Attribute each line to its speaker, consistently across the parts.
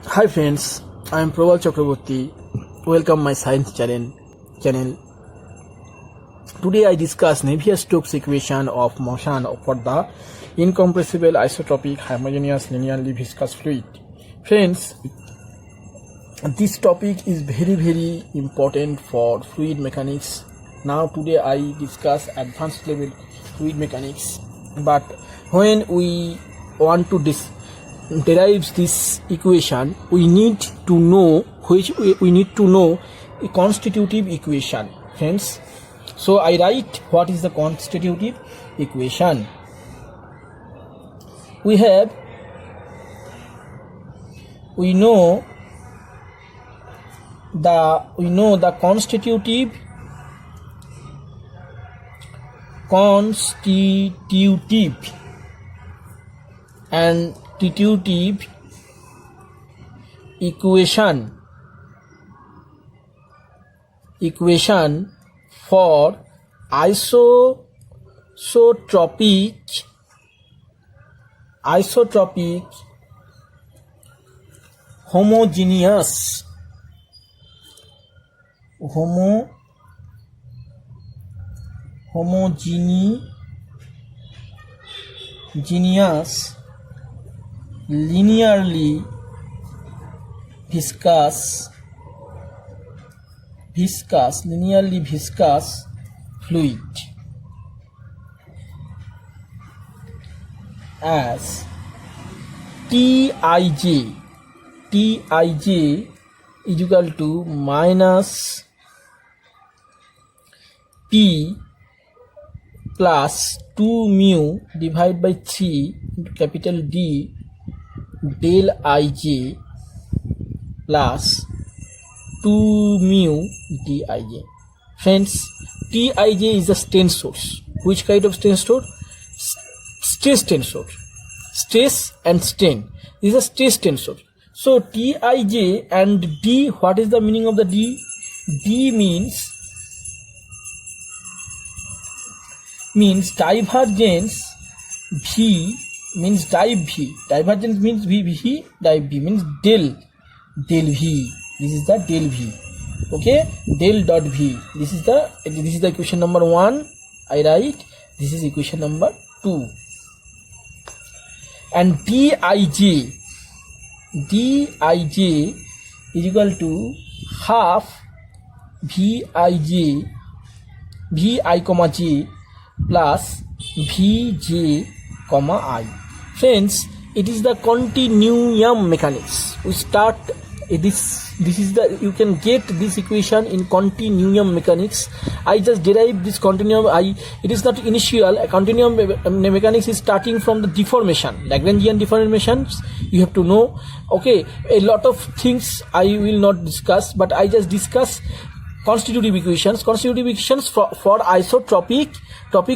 Speaker 1: Hi friends, I am Probal Chakraborty. Welcome my science channel. Today I discuss Navier-Stokes equation of motion for the incompressible isotropic homogeneous linearly viscous fluid. Friends, this topic is very important for fluid mechanics. Now today I discuss advanced level fluid mechanics, but when we want to derives this equation, we need to know a constitutive equation, friends. So I write what is the constitutive equation. We know the constitutive and constitutive equation for isotropic homogeneous linearly viscous fluid as Tij is equal to minus P plus 2 mu divided by 3 into capital D del Ij plus 2 mu Dij. Friends, Tij is the strain source. Which kind of strain source? Stress tensor. Stress and strain. This is a stress tensor. So Tij and D, what is the meaning of the D? D means divergence. V means dive V. Divergence means V. Dive V means del V. This is the del V. Okay, del dot V. This is the equation number 1. I write. This is equation number 2. And Dij is equal to half Vi, j plus Vj, I. Friends, it is the continuum mechanics. We start this is the, you can get this equation in continuum mechanics. I just derived this continuum. It is not initial. A continuum mechanics is starting from the deformation, Lagrangian deformations. You have to know. Okay, a lot of things I will not discuss, but I just discuss constitutive equations for isotropic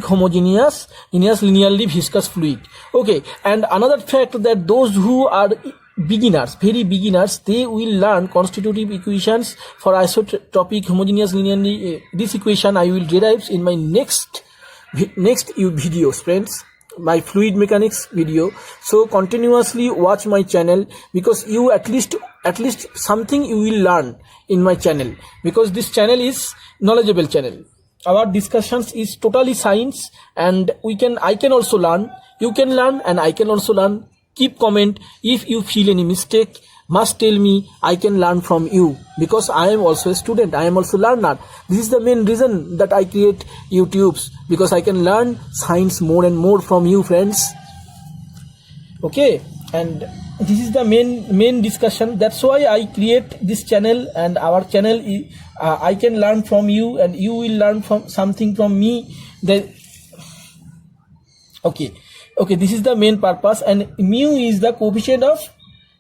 Speaker 1: homogeneous linearly viscous fluid. Okay, and another fact that those who are very beginners, they will learn constitutive equations for isotropic homogeneous linearly. This equation I will derive in my next videos, friends, my fluid mechanics video. So continuously watch my channel, because you at least something you will learn in my channel, because this channel is knowledgeable channel. Our discussions is totally science, and I can also learn, you can learn, and I can also learn. Keep comment. If you feel any mistake, must tell me. I can learn from you, because I am also a student, I am also learner. This is the main reason that I create YouTubes, because I can learn science more and more from you, friends. Okay, and this is the main discussion. That's why I create this channel, and our channel I can learn from you, and you will learn from something from me. Okay, this is the main purpose. And mu is the coefficient of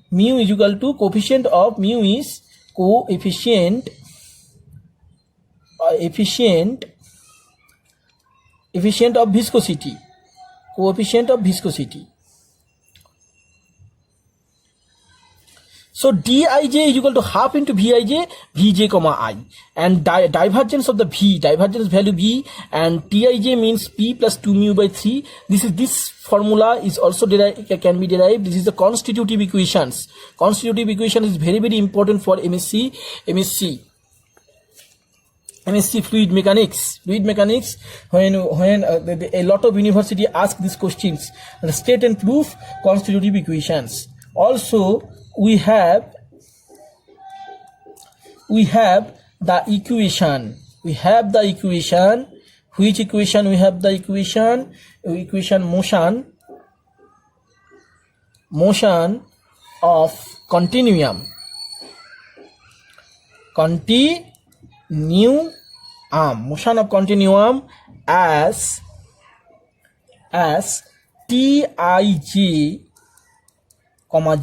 Speaker 1: mu is equal to coefficient of viscosity. So dij is equal to half into vij, vj comma I, and divergence of the v, divergence value v, and tij means p plus 2 mu by 3. This formula is also can be derived. This is the constitutive equations. Constitutive equation is very important for MSc fluid mechanics. When a lot of university ask these questions, state and prove constitutive equations. Also we have the equation. Which equation we have? The equation motion of continuum motion of continuum as Tij,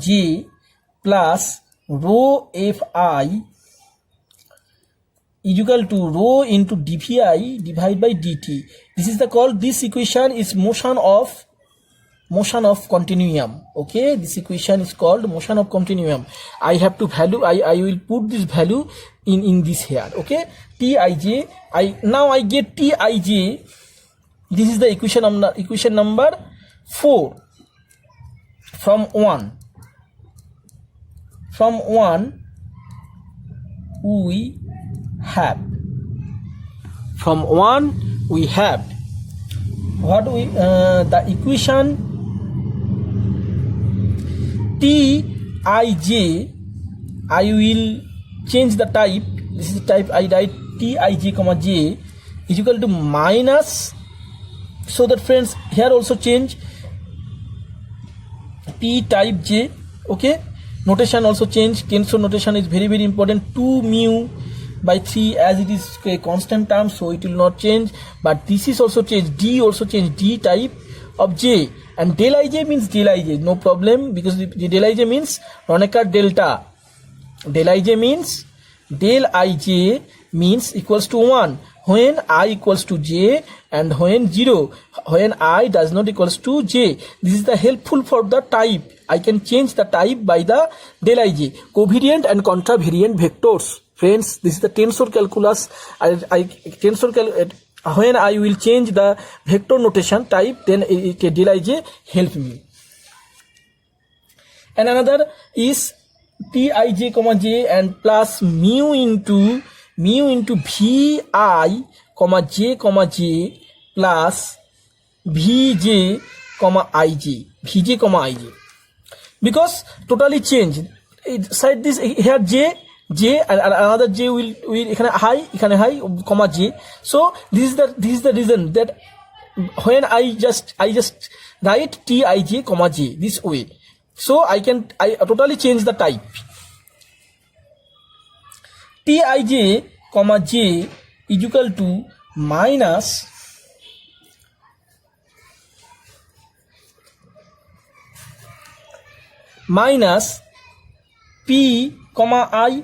Speaker 1: j plus rho fi is equal to rho into dvi divided by dt. This equation is motion of continuum. Okay, this equation is called motion of continuum. I have to value, I will put this value in this here. Okay, Tij, I get Tij. This is the equation number 4 from 1 we have the equation Tij. I will change the type. This is the type. I write Tij comma j is equal to minus, so that friends here also change p type j. Okay, notation also change. Tensor notation is very important. 2 mu by 3, as it is a constant term, so it will not change, but this is also change. D also change, D type of j, and del ij means del ij, no problem, because the del ij means Kronecker delta. Del ij means equals to 1 when I equals to j, and when 0 when I does not equals to j. This is the helpful for the type. I can change the type by the del ij. Covariant and contravariant vectors. Friends, this is the tensor calculus. When I will change the vector notation type, then del ij help me. And another is Tij comma j and plus mu into vi comma j plus vj comma ij, because totally change. Inside this here j and another j will high comma j. So this is the reason that when I just write Tij comma j this way, so I totally change the type. Tij comma j is equal to minus p comma I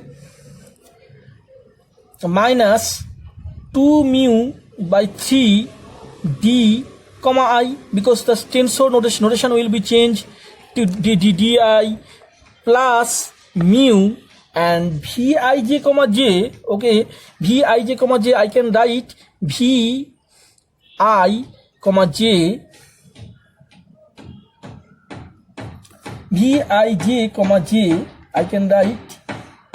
Speaker 1: minus 2 mu by 3 d comma I, because the tensor notation will be changed to di plus mu, and vij comma j. Okay, vij comma j I can write vi comma j, vij comma j I can write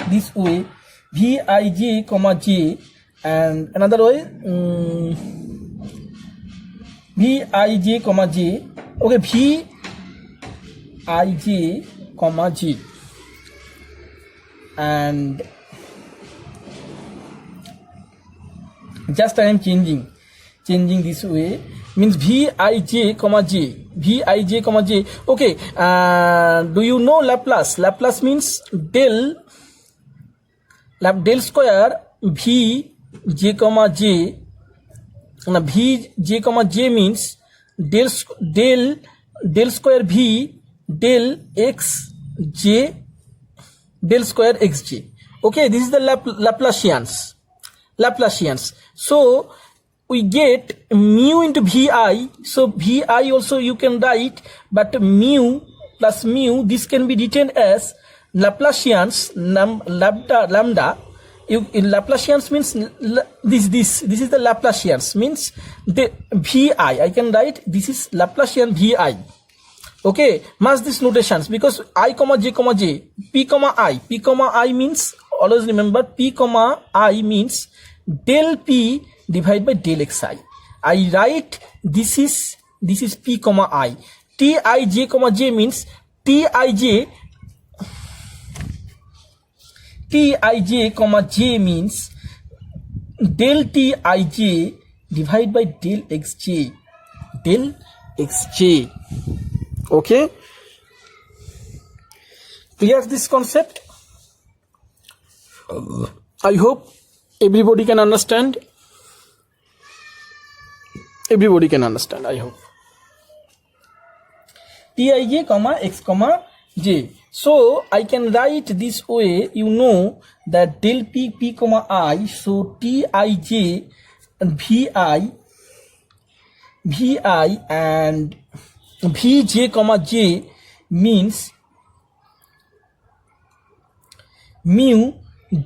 Speaker 1: this way, vij comma j, and another way vij comma j. Okay, vij comma j, and just I am changing this way, means vij comma j. Okay, do you know Laplace? Laplace means del square vj comma j. Vj comma j means del square v del x j del square xj. Okay, this is the Laplacians. So we get mu into vi. So vi also you can write, but mu plus mu, this can be written as Laplacians lambda. In Laplacians means this is the Laplacians means the vi. I can write this is Laplacian vi. Okay, match these notations because I comma j p comma I means, always remember p comma I means del p divided by del xi. I write this is p comma I. T I j comma j means T I j comma j means del T I j divided by del xj. Okay, clear this concept? I hope everybody can understand. I hope. Tij comma x comma j. So I can write this way. You know that del p comma I. So Tij and vi and vj comma j means mu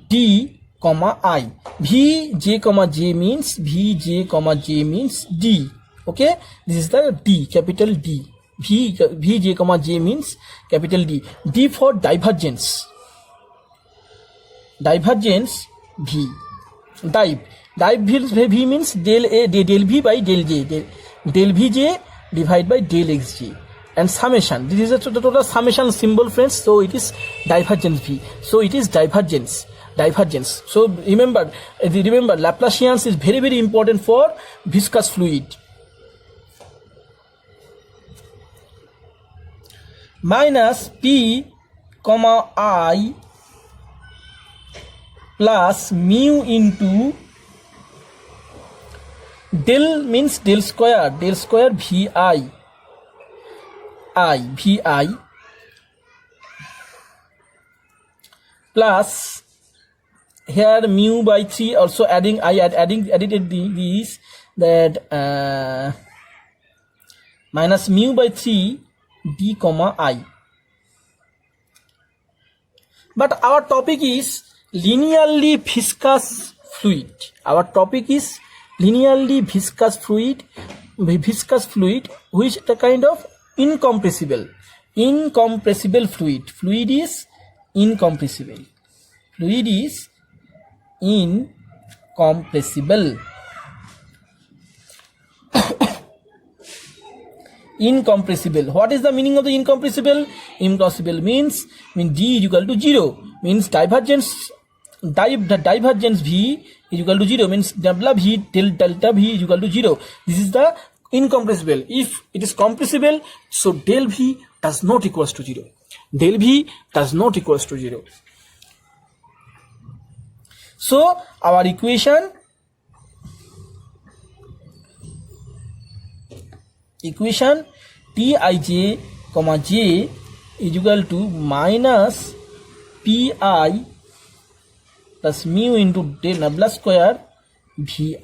Speaker 1: d comma I. Vj comma j means d. Okay, this is the d, capital D. Vj comma j means capital D. D for divergence v. Dive v means del v by del j, del vj divided by del xj, and summation. This is a total summation symbol, friends. So it is divergence v. So it is divergence. So remember Laplacians is very, very important for viscous fluid. Minus p comma I plus mu into del means del square vi plus here mu by 3, also added these, that minus mu by 3 d comma I. But our topic is linearly viscous fluid. Which the kind of incompressible fluid. Fluid is incompressible. Incompressible. What is the meaning of the incompressible? Incompressible means d is equal to 0. Means divergence v is equal to 0. Means delta v is equal to 0. This is the incompressible. If it is compressible, so del v does not equals to 0. So our equation Tij comma j is equal to minus pi plus mu into del nabla square vi.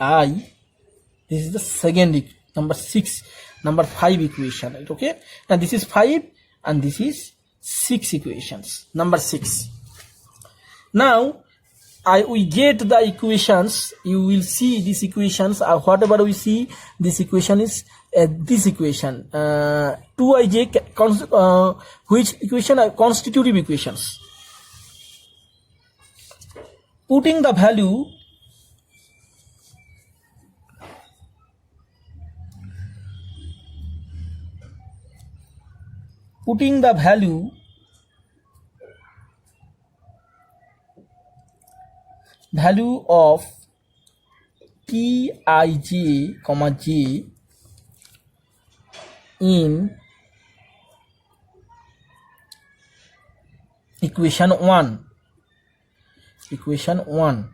Speaker 1: This is the second number 5 equation, right? Okay, and this is 5 and this is 6 equations. Number 6. Now we get the equations. You will see these equations. Whatever we see, this equation is this equation 2ij, which equation are constitutive equations. Putting the value of Tij comma j in equation 1.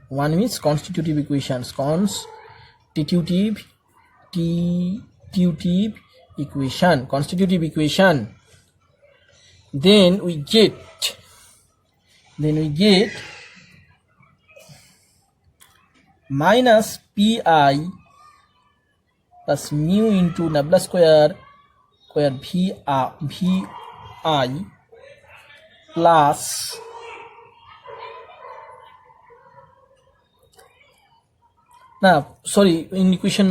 Speaker 1: One means constitutive equations. Constitutive equation. Then we get minus pi plus mu into nabla square vi plus equation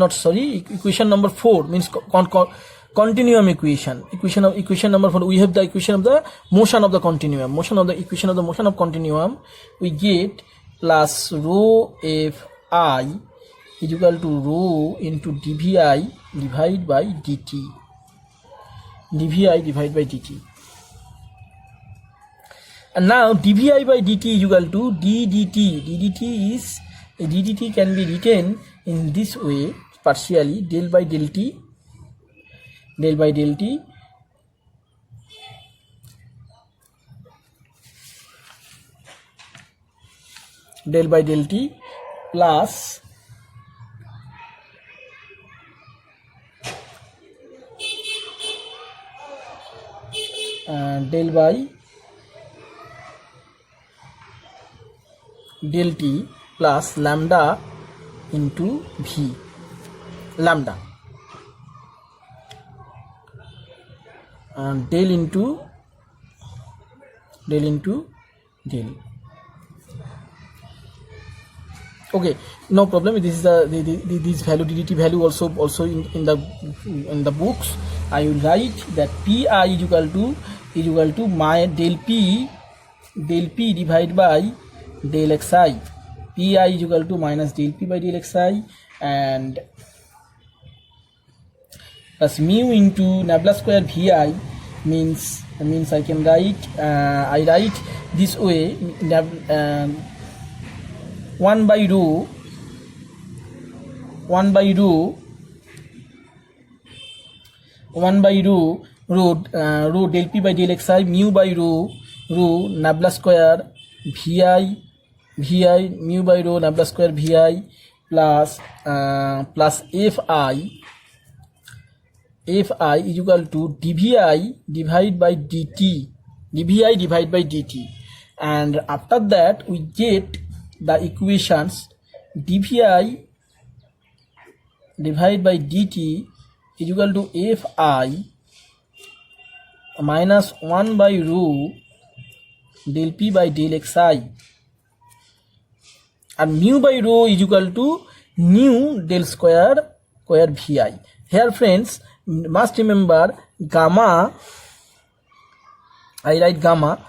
Speaker 1: number 4 means continuum equation number 4. We have the equation of the motion of the continuum, equation of the motion of continuum. We get plus rho fi is equal to rho into dvi divided by dt, and now dvi by dt is equal to ddt can be written in this way partially, del by del t del by del t plus del by del t plus lambda into v, lambda and del into del. Okay, no problem. This is this value, ddt value also in the books. I will write that pi is equal to my del p divided by del xi. Pi is equal to minus del p by del xi and plus mu into nabla square vi means I can write I write this way, 1 by rho del p by del xi, mu by rho nabla square vi mu by rho nabla square vi plus fi is equal to dvi divided by dt, and after that we get the equations dvi divided by dt is equal to fi minus 1 by rho del p by del xi, and mu by rho is equal to nu del square vi. Here friends, must remember gamma, I write gamma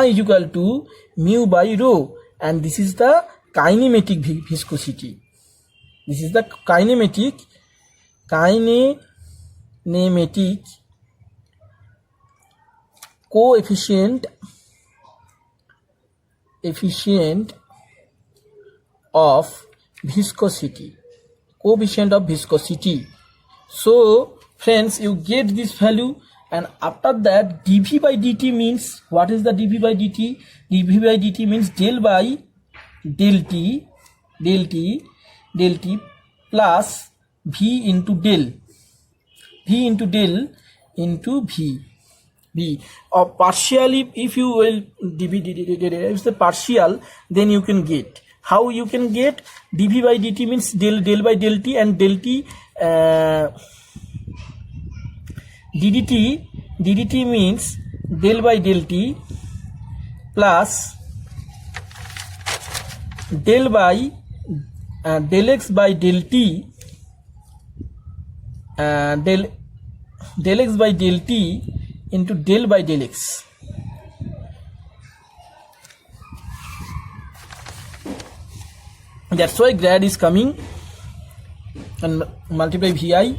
Speaker 1: is equal to mu by rho, and this is the kinematic viscosity. This is the kinematic coefficient of viscosity. So friends, you get this value, and after that dv by dt means, what is the dv by dt? Dv by dt means del by del t plus v into del into v or partially. If you will if the partial, then you can get. How you can get? dv by dt means del by del t, and del t ddt means del by del t plus del by del x by del t, del x by del t into del by del x. That's why grad is coming, and multiply vi is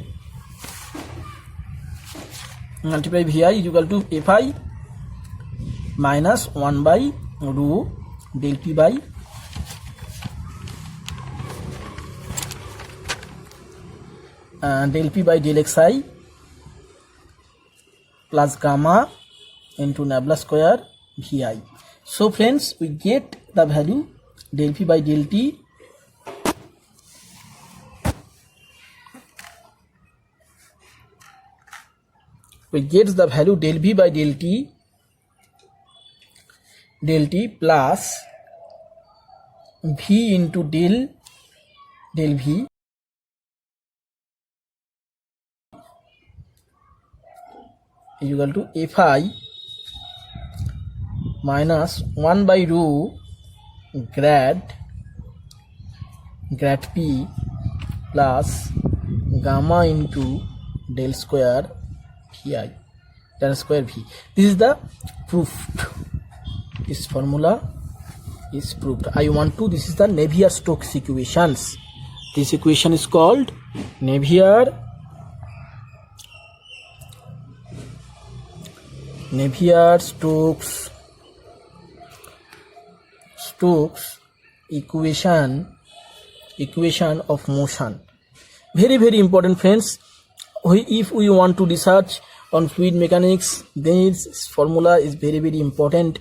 Speaker 1: equal to fi minus 1 by rho del p by del p by del xi plus gamma into nabla square vi. So friends, we get the value del p by del t del v by del t plus v into del v is equal to fi minus 1 by rho grad p plus gamma into del square v. This is the proof. This formula is proved. This is the Navier-Stokes equations. This equation is called Navier-Stokes equation of motion. Very, very important, friends. If we want to research on fluid mechanics, this formula is very, very important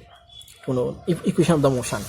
Speaker 1: to know. Equation of the motion.